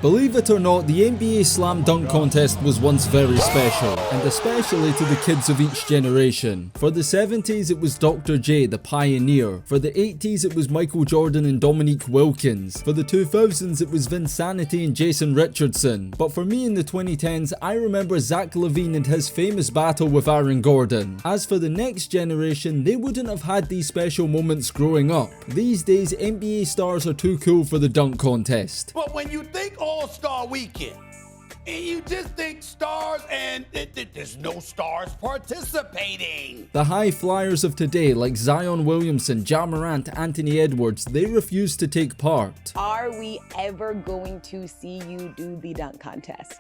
Believe it or not, the NBA Slam Dunk Contest was once very special, and especially to the kids of each generation. For the 70s it was Dr. J, the pioneer. For the 80s it was Michael Jordan and Dominique Wilkins. For the 2000s it was Vinsanity and Jason Richardson. But for me in the 2010s, I remember Zach LaVine and his famous battle with Aaron Gordon. As for the next generation, they wouldn't have had these special moments growing up. These days, NBA stars are too cool for the dunk contest. But when you think All-Star Weekend, and you just think stars and there's no stars participating. The high flyers of today like Zion Williamson, Ja Morant, Anthony Edwards, they refuse to take part. Are we ever going to see you do the dunk contest?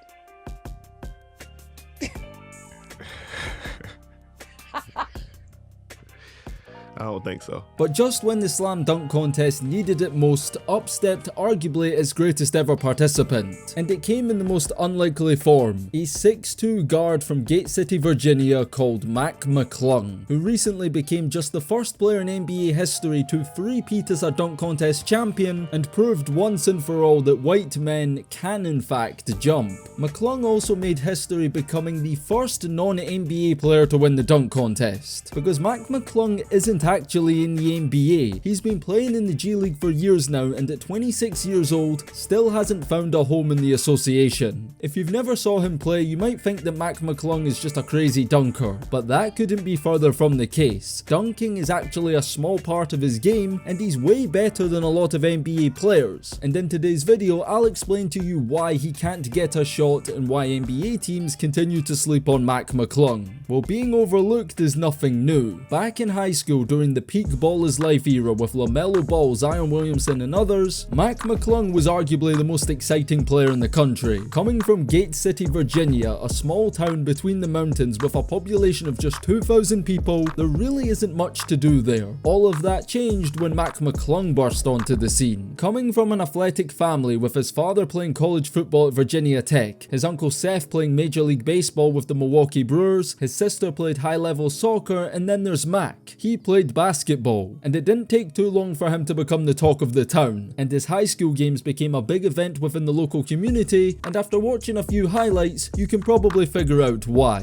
I don't think so. But just when the slam dunk contest needed it most, up stepped arguably its greatest ever participant. And it came in the most unlikely form. A 6'2" guard from Gate City, Virginia called Mac McClung, who recently became just the first player in NBA history to three-peat as a dunk contest champion and proved once and for all that white men can in fact jump. McClung also made history becoming the first non-NBA player to win the dunk contest. Because Mac McClung isn't actually in the NBA. He's been playing in the G League for years now, and at 26 years old, still hasn't found a home in the association. If you've never saw him play, you might think that Mac McClung is just a crazy dunker, but that couldn't be further from the case. Dunking is actually a small part of his game, and he's way better than a lot of NBA players. And in today's video, I'll explain to you why he can't get a shot and why NBA teams continue to sleep on Mac McClung. Well, being overlooked is nothing new. Back in high school, during the peak ball is life era with LaMelo Ball, Zion Williamson and others, Mac McClung was arguably the most exciting player in the country. Coming from Gate City, Virginia, a small town between the mountains with a population of just 2,000 people, there really isn't much to do there. All of that changed when Mac McClung burst onto the scene. Coming from an athletic family with his father playing college football at Virginia Tech, his uncle Seth playing Major League Baseball with the Milwaukee Brewers, his sister played high-level soccer, and then there's Mac. He played basketball, and it didn't take too long for him to become the talk of the town, and his high school games became a big event within the local community, and after watching a few highlights, you can probably figure out why.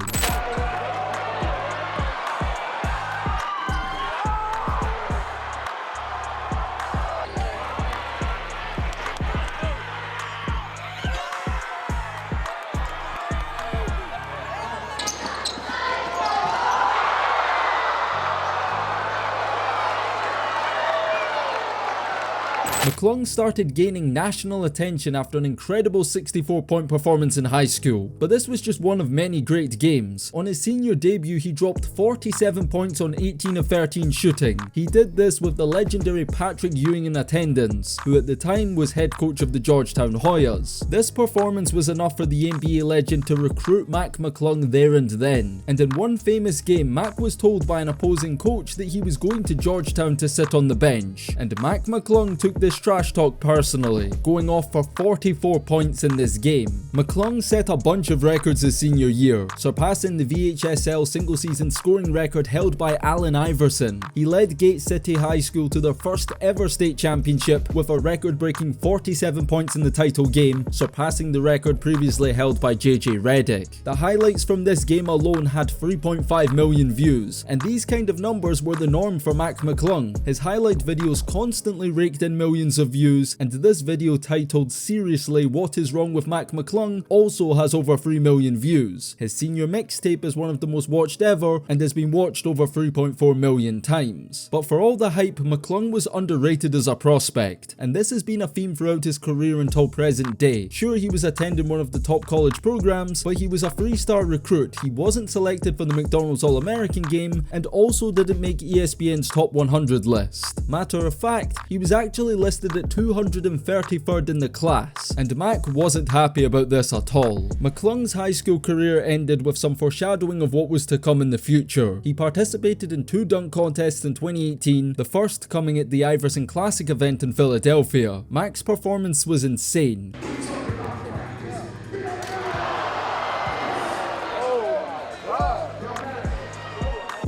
McClung started gaining national attention after an incredible 64-point performance in high school, but this was just one of many great games. On his senior debut, he dropped 47 points on 18 of 13 shooting. He did this with the legendary Patrick Ewing in attendance, who at the time was head coach of the Georgetown Hoyas. This performance was enough for the NBA legend to recruit Mac McClung there and then, and in one famous game, Mac was told by an opposing coach that he was going to Georgetown to sit on the bench, and Mac McClung took this trash talk personally, going off for 44 points in this game. McClung set a bunch of records his senior year, surpassing the VHSL single season scoring record held by Allen Iverson. He led Gate City High School to their first ever state championship with a record-breaking 47 points in the title game, surpassing the record previously held by JJ Redick. The highlights from this game alone had 3.5 million views, and these kind of numbers were the norm for Mac McClung. His highlight videos constantly raked in millions of views, and this video titled "Seriously, What Is Wrong with Mac McClung" also has over 3 million views. His senior mixtape is one of the most watched ever and has been watched over 3.4 million times. But for all the hype, McClung was underrated as a prospect, and this has been a theme throughout his career until present day. Sure, he was attending one of the top college programs, but he was a 3-star recruit. He wasn't selected for the McDonald's All-American game and also didn't make ESPN's top 100 list. Matter of fact, he was actually listed at 233rd in the class, and Mac wasn't happy about this at all. McClung's high school career ended with some foreshadowing of what was to come in the future. He participated in 2 dunk contests in 2018, the first coming at the Iverson Classic event in Philadelphia. Mac's performance was insane.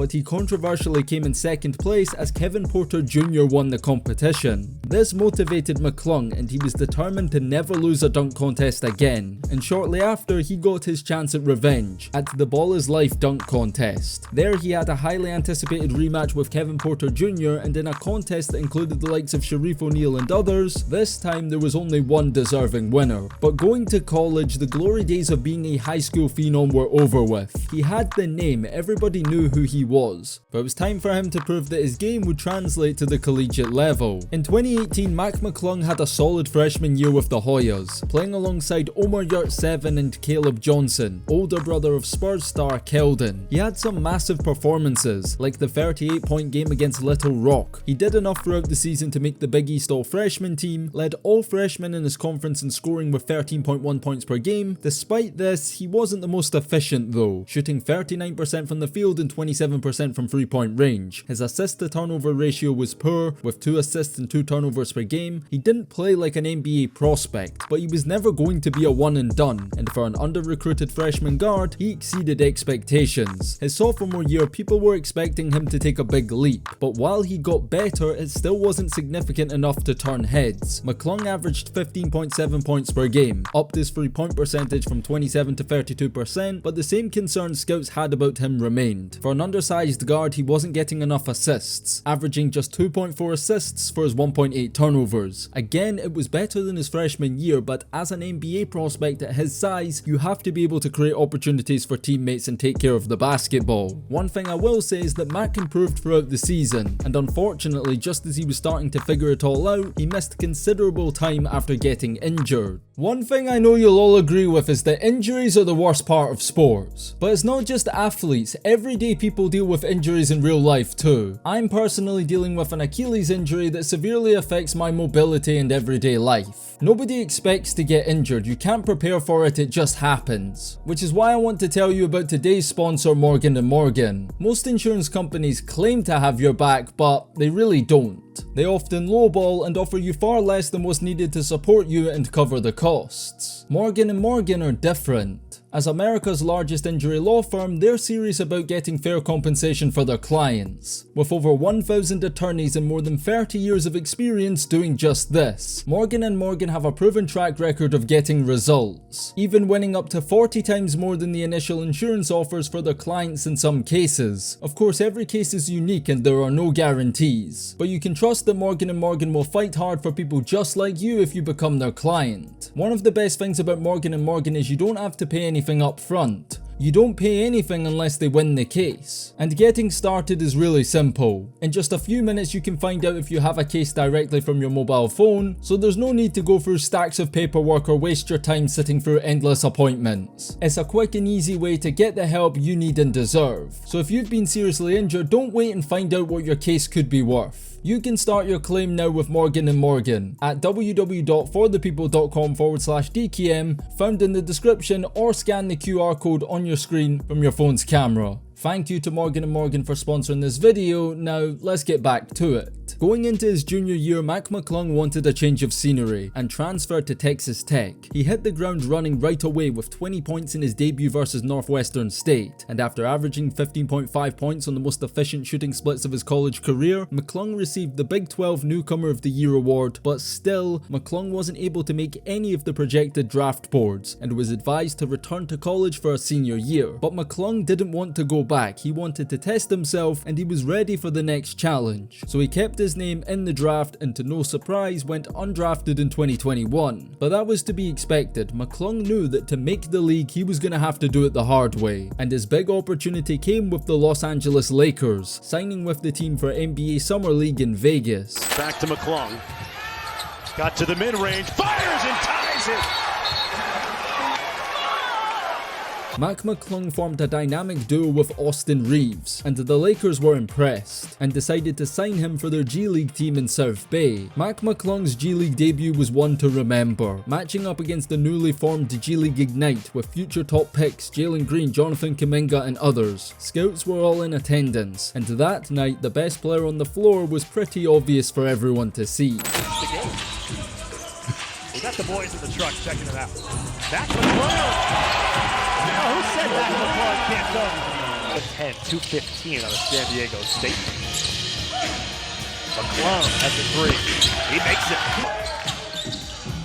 but he controversially came in second place as Kevin Porter Jr. won the competition. This motivated McClung, and he was determined to never lose a dunk contest again, and shortly after he got his chance at revenge at the Ball is Life dunk contest. There he had a highly anticipated rematch with Kevin Porter Jr., and in a contest that included the likes of Sharif O'Neal and others, this time there was only one deserving winner. But going to college, the glory days of being a high school phenom were over with. He had the name, everybody knew who he was, but it was time for him to prove that his game would translate to the collegiate level. In 2018, Mac McClung had a solid freshman year with the Hoyas, playing alongside Omar Yurtseven and Caleb Johnson, older brother of Spurs star Keldon. He had some massive performances, like the 38-point game against Little Rock. He did enough throughout the season to make the Big East All-Freshman team, led all freshmen in his conference in scoring with 13.1 points per game. Despite this, he wasn't the most efficient though, shooting 39% from the field and 27% from 3-point range. His assist to turnover ratio was poor, with 2 assists and 2 turnovers per game. He didn't play like an NBA prospect, but he was never going to be a one and done, and for an under-recruited freshman guard, he exceeded expectations. His sophomore year, people were expecting him to take a big leap, but while he got better, it still wasn't significant enough to turn heads. McClung averaged 15.7 points per game, upped his 3-point percentage from 27 to 32%, but the same concerns scouts had about him remained. For an undersized guard, he wasn't getting enough assists, averaging just 2.4 assists for his 1.8 turnovers. Again, it was better than his freshman year, but as an NBA prospect at his size, you have to be able to create opportunities for teammates and take care of the basketball. One thing I will say is that Mac improved throughout the season, and unfortunately, just as he was starting to figure it all out, he missed considerable time after getting injured. One thing I know you'll all agree with is that injuries are the worst part of sports. But it's not just athletes, everyday people deal with injuries in real life too. I'm personally dealing with an Achilles injury that severely affects my mobility and everyday life. Nobody expects to get injured, you can't prepare for it, it just happens. Which is why I want to tell you about today's sponsor, Morgan & Morgan. Most insurance companies claim to have your back, but they really don't. They often lowball and offer you far less than what's needed to support you and cover the costs. Morgan & Morgan are different. As America's largest injury law firm, they're serious about getting fair compensation for their clients. With over 1,000 attorneys and more than 30 years of experience doing just this, Morgan & Morgan have a proven track record of getting results, even winning up to 40 times more than the initial insurance offers for their clients in some cases. Of course, every case is unique and there are no guarantees, but you can trust that Morgan & Morgan will fight hard for people just like you if you become their client. One of the best things about Morgan & Morgan is you don't have to pay anything up front. You don't pay anything unless they win the case. And getting started is really simple. In just a few minutes you can find out if you have a case directly from your mobile phone, so there's no need to go through stacks of paperwork or waste your time sitting through endless appointments. It's a quick and easy way to get the help you need and deserve. So if you've been seriously injured, don't wait and find out what your case could be worth. You can start your claim now with Morgan & Morgan at www.forthepeople.com/DKM, found in the description, or scan the QR code on your screen from your phone's camera. Thank you to Morgan & Morgan for sponsoring this video. Now let's get back to it. Going into his junior year, Mac McClung wanted a change of scenery and transferred to Texas Tech. He hit the ground running right away with 20 points in his debut versus Northwestern State, and after averaging 15.5 points on the most efficient shooting splits of his college career, McClung received the Big 12 Newcomer of the Year award, but still, McClung wasn't able to make any of the projected draft boards and was advised to return to college for a senior year. But McClung didn't want to go back, he wanted to test himself and he was ready for the next challenge. So he kept his name in the draft and to no surprise went undrafted in 2021. But that was to be expected. McClung knew that to make the league he was going to have to do it the hard way, and his big opportunity came with the Los Angeles Lakers, signing with the team for NBA Summer League in Vegas. Back to McClung, got to the mid-range, fires and ties it! Mac McClung formed a dynamic duo with Austin Reeves, and the Lakers were impressed and decided to sign him for their G League team in South Bay. Mac McClung's G League debut was one to remember, matching up against the newly formed G League Ignite with future top picks Jalen Green, Jonathan Kuminga and others. Scouts were all in attendance, and that night the best player on the floor was pretty obvious for everyone to see. We got the boys in the truck checking it out. Mac McClung! Who said Mac McClung can't dunk? 10, 215 out of San Diego State. McClung has the three. He makes it.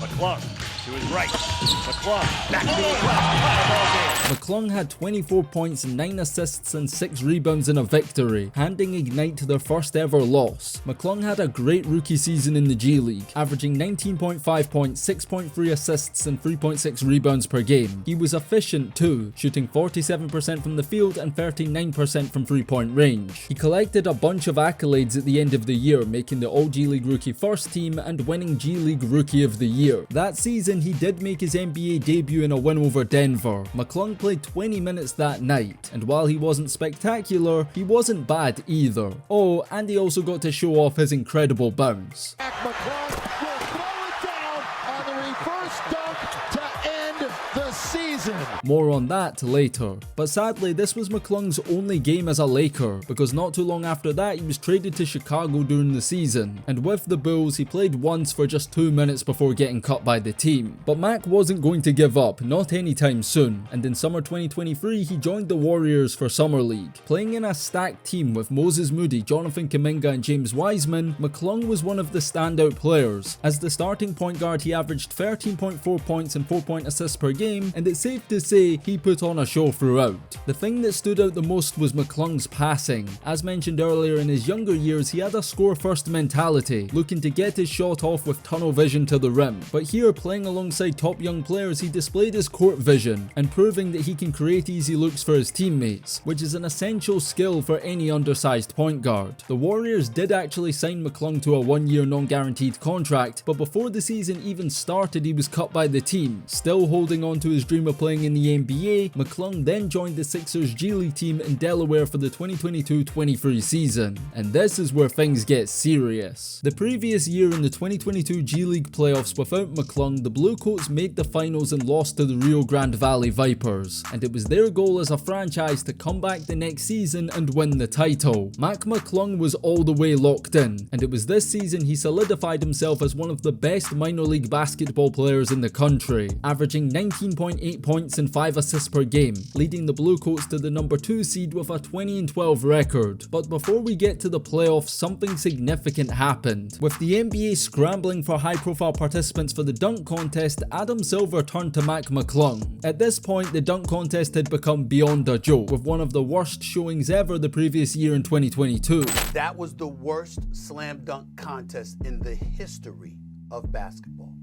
McClung to his right. McClung back to his left. McClung had 24 points, 9 assists and 6 rebounds in a victory, handing Ignite their first ever loss. McClung had a great rookie season in the G League, averaging 19.5 points, 6.3 assists and 3.6 rebounds per game. He was efficient too, shooting 47% from the field and 39% from 3-point range. He collected a bunch of accolades at the end of the year, making the All G League Rookie First Team and winning G League Rookie of the Year. That season he did make his NBA debut in a win over Denver. McClung played 20 minutes that night, and while he wasn't spectacular, he wasn't bad either. Oh, and he also got to show off his incredible bounce. Mac McClung will throw it down on the reverse dunk to end the season. More on that later. But sadly, this was McClung's only game as a Laker, because not too long after that he was traded to Chicago during the season, and with the Bulls he played once for just 2 minutes before getting cut by the team. But Mac wasn't going to give up, not anytime soon, and in summer 2023 he joined the Warriors for Summer League. Playing in a stacked team with Moses Moody, Jonathan Kuminga and James Wiseman, McClung was one of the standout players. As the starting point guard he averaged 13.4 points and 4-point assists per game, and it's safe to say he put on a show throughout. The thing that stood out the most was McClung's passing. As mentioned earlier, in his younger years he had a score-first mentality, looking to get his shot off with tunnel vision to the rim. But here, playing alongside top young players, he displayed his court vision and proving that he can create easy looks for his teammates, which is an essential skill for any undersized point guard. The Warriors did actually sign McClung to a 1-year non-guaranteed contract, but before the season even started he was cut by the team. Still holding on to his dream of playing in the NBA, McClung then joined the Sixers G League team in Delaware for the 2022-23 season. And this is where things get serious. The previous year in the 2022 G League playoffs without McClung, the Bluecoats made the finals and lost to the Rio Grande Valley Vipers, and it was their goal as a franchise to come back the next season and win the title. Mac McClung was all the way locked in, and it was this season he solidified himself as one of the best minor league basketball players in the country, averaging 19.8 points and 5 assists per game, leading the Bluecoats to the number 2 seed with a 20-12 record. But before we get to the playoffs, something significant happened. With the NBA scrambling for high-profile participants for the dunk contest, Adam Silver turned to Mac McClung. At this point, the dunk contest had become beyond a joke, with one of the worst showings ever the previous year in 2022. That was the worst slam dunk contest in the history of basketball.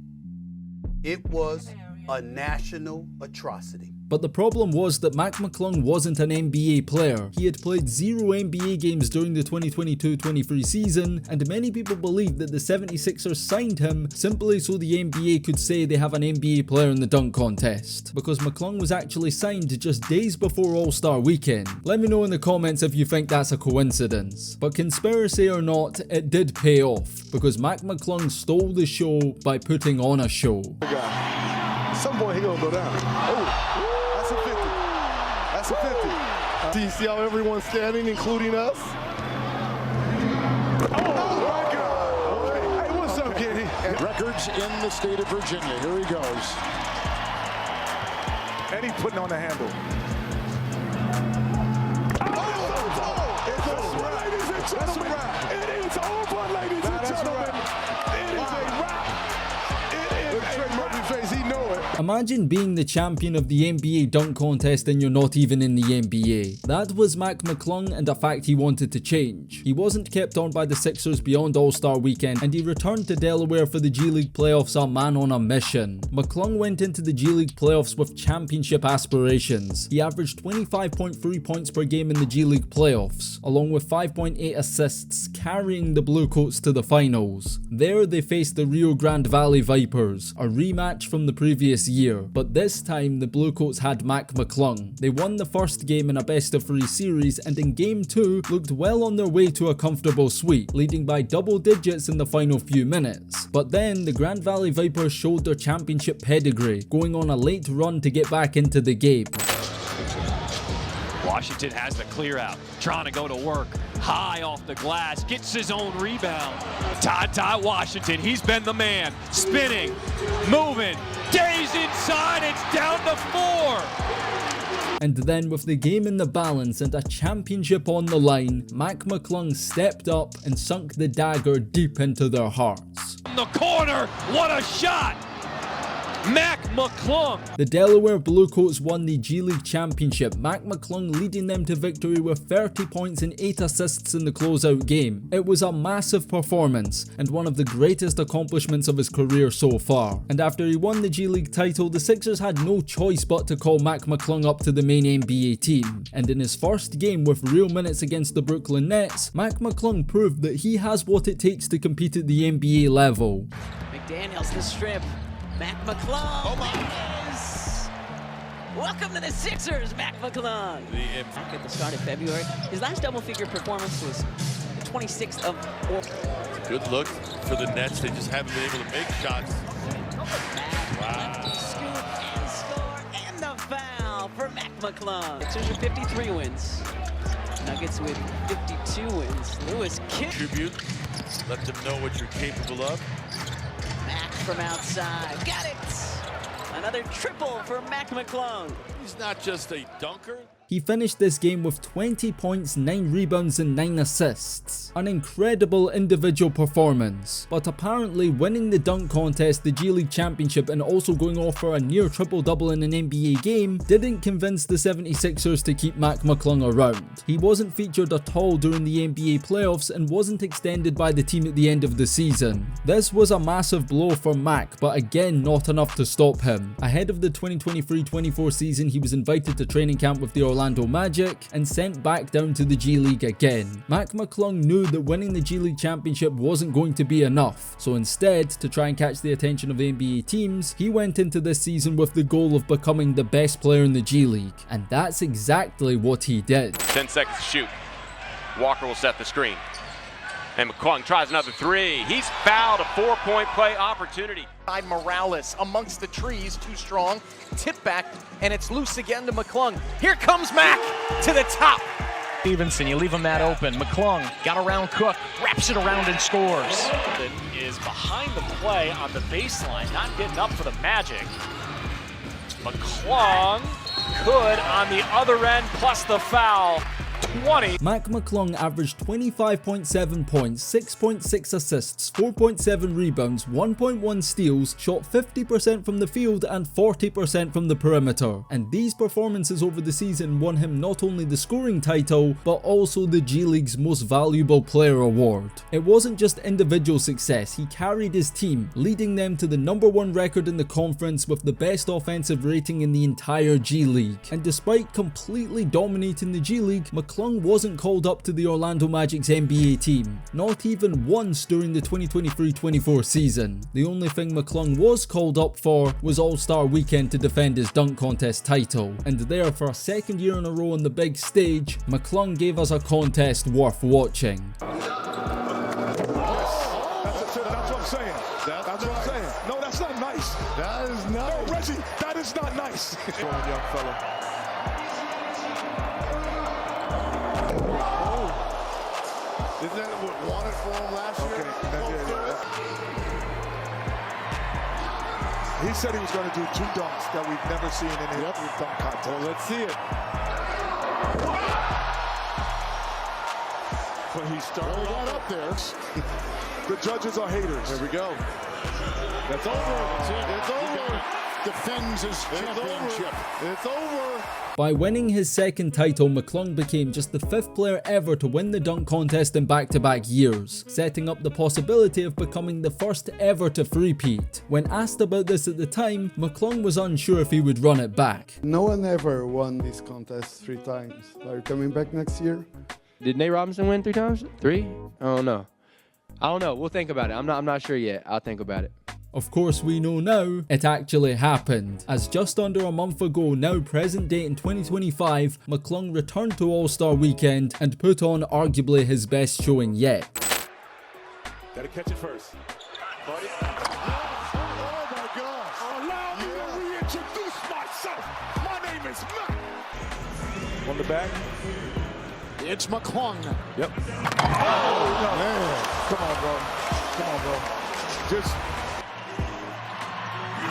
It was a national atrocity. But the problem was that Mac McClung wasn't an NBA player. He had played 0 NBA games during the 2022-23 season, and many people believed that the 76ers signed him simply so the NBA could say they have an NBA player in the dunk contest, because McClung was actually signed just days before All-Star Weekend. Let me know in the comments if you think that's a coincidence. But conspiracy or not, it did pay off, because Mac McClung stole the show by putting on a show. Some boy, he gonna go down. Oh, that's a 50. That's a 50. Do you see how everyone's standing, including us? Oh my God. Hey, what's up, Kenny? Records in the state of Virginia. Here he goes. And he's putting on the handle. Ladies and gentlemen, it is over, ladies and gentlemen. It is a wrap. It is a wrap. Face, he know it. Imagine being the champion of the NBA dunk contest and you're not even in the NBA. That was Mac McClung, and a fact he wanted to change. He wasn't kept on by the Sixers beyond All-Star Weekend, and he returned to Delaware for the G League playoffs a man on a mission. McClung went into the G League playoffs with championship aspirations. He averaged 25.3 points per game in the G League playoffs, along with 5.8 assists, carrying the Bluecoats to the finals. There they faced the Rio Grande Valley Vipers, a rematch from the previous year, but this time the Bluecoats had Mac McClung. They won the first game in a best-of-3 series, and in game 2 looked well on their way to a comfortable sweep, leading by double digits in the final few minutes. But then the Grand Valley Vipers showed their championship pedigree, going on a late run to get back into the game. Washington has the clear out, trying to go to work, high off the glass, gets his own rebound. Ty Washington, he's been the man, spinning, moving, days inside, it's down to 4. And then with the game in the balance and a championship on the line, Mac McClung stepped up and sunk the dagger deep into their hearts. From the corner, what a shot! Mac McClung. The Delaware Bluecoats won the G League Championship, Mac McClung leading them to victory with 30 points and 8 assists in the closeout game. It was a massive performance and one of the greatest accomplishments of his career so far. And after he won the G League title, the Sixers had no choice but to call Mac McClung up to the main NBA team. And in his first game with real minutes against the Brooklyn Nets, Mac McClung proved that he has what it takes to compete at the NBA level. McDaniels the strip. Mac McClung. Oh my. Welcome to the Sixers, Mac McClung. Back at the start of February. His last double-figure performance was the 26th of August. Good look for the Nets. They just haven't been able to make shots. Wow. Scoop and score and the foul for Mac McClung. Sixers are 53 wins. Nuggets with 52 wins. Lewis Kidd. Tribute. Let them know what you're capable of. Mac from outside. Got it. Another triple for Mac McClung. He's not just a dunker. He finished this game with 20 points, 9 rebounds and 9 assists. An incredible individual performance. But apparently winning the dunk contest, the G League Championship and also going off for a near triple-double in an NBA game didn't convince the 76ers to keep Mac McClung around. He wasn't featured at all during the NBA playoffs and wasn't extended by the team at the end of the season. This was a massive blow for Mac, but again not enough to stop him. Ahead of the 2023-24 season, he was invited to training camp with the Orlando Magic and sent back down to the G League again. Mac McClung knew that winning the G League Championship wasn't going to be enough, so instead, to try and catch the attention of NBA teams, he went into this season with the goal of becoming the best player in the G League, and that's exactly what he did. 10 seconds to shoot. Walker will set the screen. And McClung tries another three. He's fouled, a 4-point play opportunity. Morales amongst the trees, too strong. Tip back, and it's loose again to McClung. Here comes Mac to the top. Stevenson, you leave him that open. McClung got around Cook, wraps it around and scores. Is behind the play on the baseline, not getting up for the Magic. McClung could on the other end, plus the foul. 20. Mac McClung averaged 25.7 points, 6.6 assists, 4.7 rebounds, 1.1 steals, shot 50% from the field and 40% from the perimeter. And these performances over the season won him not only the scoring title, but also the G League's Most Valuable Player award. It wasn't just individual success, he carried his team, leading them to the #1 record in the conference with the best offensive rating in the entire G League. And despite completely dominating the G League, McClung wasn't called up to the Orlando Magic's NBA team, not even once during the 2023-24 season. The only thing McClung was called up for was All-Star Weekend to defend his dunk contest title, and there for a second year in a row on the big stage, McClung gave us a contest worth watching. That's what I'm saying. That's what I'm saying. No, that's not nice. That is nice. No, Reggie, that is not nice. Young fella. Isn't that what won it for him last year? He said he was going to do 2 dunks that we've never seen in his dunk contest. Well, let's see it. But he started that up there. The judges are haters. There we go. That's over. It's over. Defends his championship. It's over. By winning his second title, McClung became just the 5th player ever to win the dunk contest in back-to-back years, setting up the possibility of becoming the first ever to three-peat. When asked about this at the time, McClung was unsure if he would run it back. No one ever won this contest 3 times. Are you coming back next year? Did Nate Robinson win 3 times? 3? I don't know. We'll think about it. I'm not sure yet. I'll think about it. Of course, we know now it actually happened, as just under a month ago, now present date in 2025, McClung returned to All-Star Weekend and put on arguably his best showing yet. Gotta catch it first. Buddy. Oh my gosh. Allow me to reintroduce myself. My name is Mac. On the back. It's McClung. Yep. Oh, no. Man. Come on, bro. Come on, bro. Just...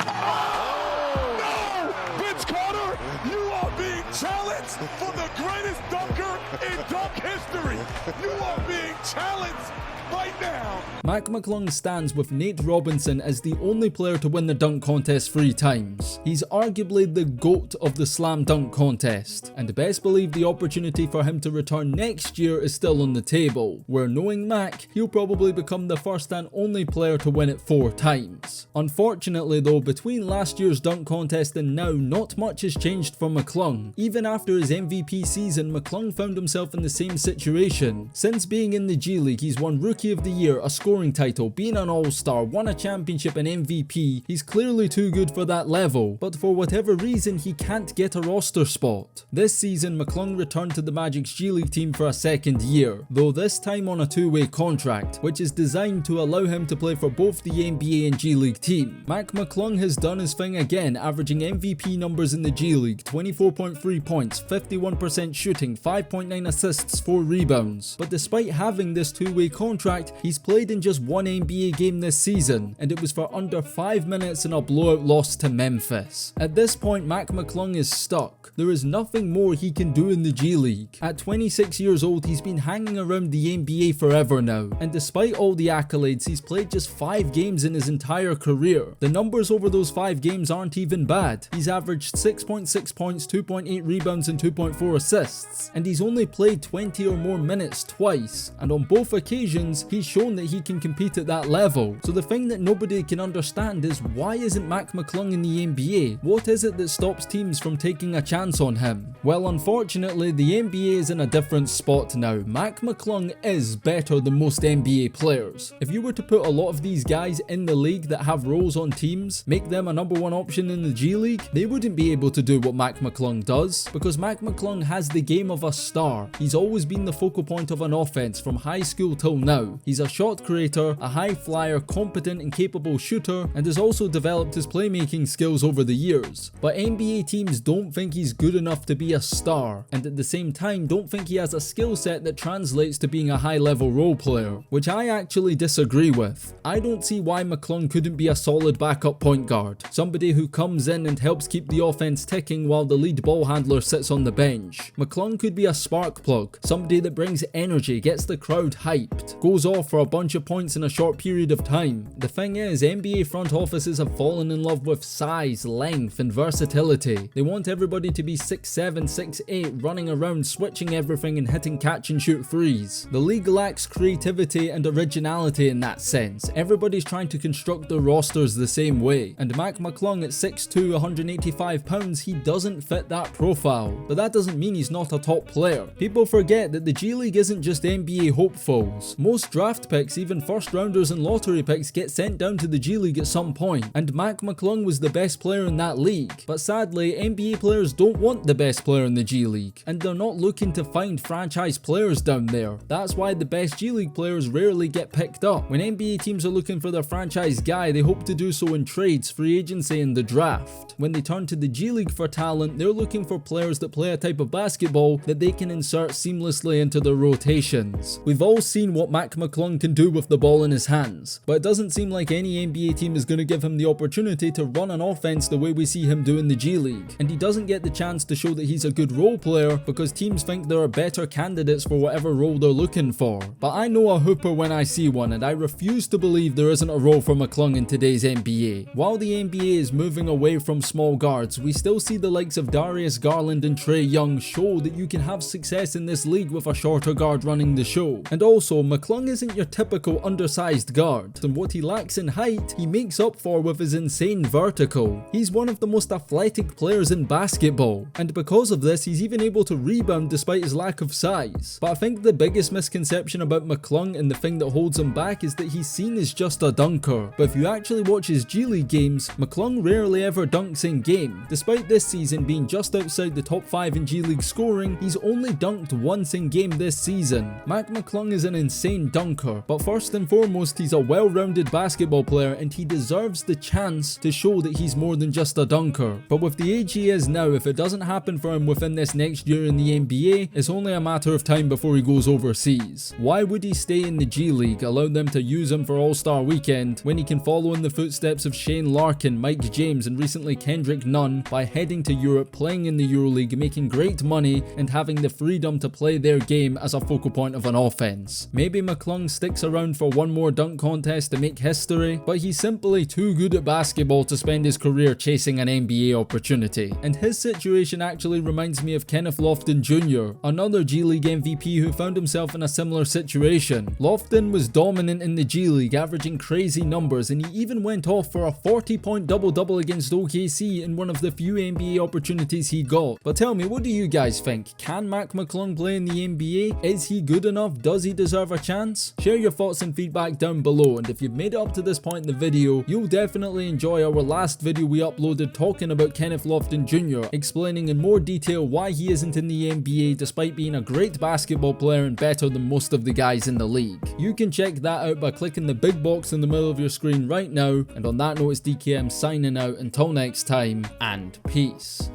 Oh, no! Vince Carter, you are being challenged. chance for the greatest dunker in dunk history. You are being challenged right now. Mac McClung stands with Nate Robinson as the only player to win the dunk contest 3 times. He's arguably the GOAT of the slam dunk contest, and best believe the opportunity for him to return next year is still on the table, where knowing Mac, he'll probably become the first and only player to win it 4 times. Unfortunately though, between last year's dunk contest and now, not much has changed for McClung. Even after his MVP season, McClung found himself in the same situation. Since being in the G League, he's won Rookie of the Year, a scoring title, been an All-Star, won a championship and MVP. He's clearly too good for that level, but for whatever reason he can't get a roster spot. This season McClung returned to the Magic's G League team for a 2nd year, though this time on a 2-way contract, which is designed to allow him to play for both the NBA and G League team. Mac McClung has done his thing again, averaging MVP numbers in the G League, 24.3 points, 51% shooting, 5.9 assists, 4 rebounds. But despite having this 2-way contract, he's played in just 1 NBA game this season, and it was for under 5 minutes in a blowout loss to Memphis. At this point, Mac McClung is stuck. There is nothing more he can do in the G League. At 26 years old, he's been hanging around the NBA forever now, and despite all the accolades, he's played just 5 games in his entire career. The numbers over those 5 games aren't even bad. He's averaged 6.6 points, 2.8 rebounds and 2.4 assists, and he's only played 20 or more minutes twice, and on both occasions he's shown that he can compete at that level. So the thing that nobody can understand is, why isn't Mac McClung in the NBA? What is it that stops teams from taking a chance on him? Well, unfortunately the NBA is in a different spot now. Mac McClung is better than most NBA players. If you were to put a lot of these guys in the league that have roles on teams, make them a number 1 option in the G League, they wouldn't be able to do what Mac McClung does, because Mac McClung has the game of a star. He's always been the focal point of an offense from high school till now. He's a shot creator, a high flyer, competent and capable shooter, and has also developed his playmaking skills over the years. But NBA teams don't think he's good enough to be a star, and at the same time don't think he has a skill set that translates to being a high level role player, which I actually disagree with. I don't see why McClung couldn't be a solid backup point guard, somebody who comes in and helps keep the offense ticking while the lead ball handler sits on the bench. McClung could be a spark plug, somebody that brings energy, gets the crowd hyped, goes off for a bunch of points in a short period of time. The thing is, NBA front offices have fallen in love with size, length and versatility. They want everybody to be 6'7", 6'8", running around, switching everything and hitting catch and shoot threes. The league lacks creativity and originality in that sense. Everybody's trying to construct their rosters the same way, and Mac McClung at 6'2", 185 pounds, he doesn't fit that profile. But that doesn't mean he's not a top player. People forget that the G League isn't just NBA hopefuls. Most draft picks, even first rounders and lottery picks, get sent down to the G League at some point, and Mac McClung was the best player in that league. But sadly, NBA players don't want the best player in the G League, and they're not looking to find franchise players down there. That's why the best G League players rarely get picked up. When NBA teams are looking for their franchise guy, they hope to do so in trades, free agency and the draft. When they turn to the G League for talent, they're looking for players that play a type of basketball that they can insert seamlessly into their rotations. We've all seen what Mac McClung can do with the ball in his hands, but it doesn't seem like any NBA team is going to give him the opportunity to run an offense the way we see him do in the G League, and he doesn't get the chance to show that he's a good role player because teams think there are better candidates for whatever role they're looking for. But I know a hooper when I see one, and I refuse to believe there isn't a role for McClung in today's NBA. While the NBA is moving away from small guards, we still see the likes of Darius Garland and Trae Young show that you can have success in this league with a shorter guard running the show. And also, McClung isn't your typical undersized guard, and what he lacks in height, he makes up for with his insane vertical. He's one of the most athletic players in basketball, and because of this, he's even able to rebound despite his lack of size. But I think the biggest misconception about McClung and the thing that holds him back is that he's seen as just a dunker. But if you actually watch his G League games, McClung rarely ever dunks in game. Despite this season being just outside the top 5 in G League scoring, he's only dunked once in game this season. Mac McClung is an insane insane dunker, but first and foremost he's a well-rounded basketball player and he deserves the chance to show that he's more than just a dunker. But with the age he is now, if it doesn't happen for him within this next year in the NBA, it's only a matter of time before he goes overseas. Why would he stay in the G League, allow them to use him for All-Star Weekend, when he can follow in the footsteps of Shane Larkin, Mike James and recently Kendrick Nunn by heading to Europe, playing in the EuroLeague, making great money and having the freedom to play their game as a focal point of an offense? Maybe McClung sticks around for one more dunk contest to make history, but he's simply too good at basketball to spend his career chasing an NBA opportunity. And his situation actually reminds me of Kenneth Lofton Jr., another G League MVP who found himself in a similar situation. Lofton was dominant in the G League, averaging crazy numbers, and he even went off for a 40-point double-double against OKC in one of the few NBA opportunities he got. But tell me, what do you guys think? Can Mac McClung play in the NBA? Is he good enough? Does he deserve a chance? Share your thoughts and feedback down below, and if you've made it up to this point in the video, you'll definitely enjoy our last video we uploaded talking about Kenneth Lofton Jr., explaining in more detail why he isn't in the NBA despite being a great basketball player and better than most of the guys in the league. You can check that out by clicking the big box in the middle of your screen right now, and on that note, it's DKM signing out. Until next time, and peace.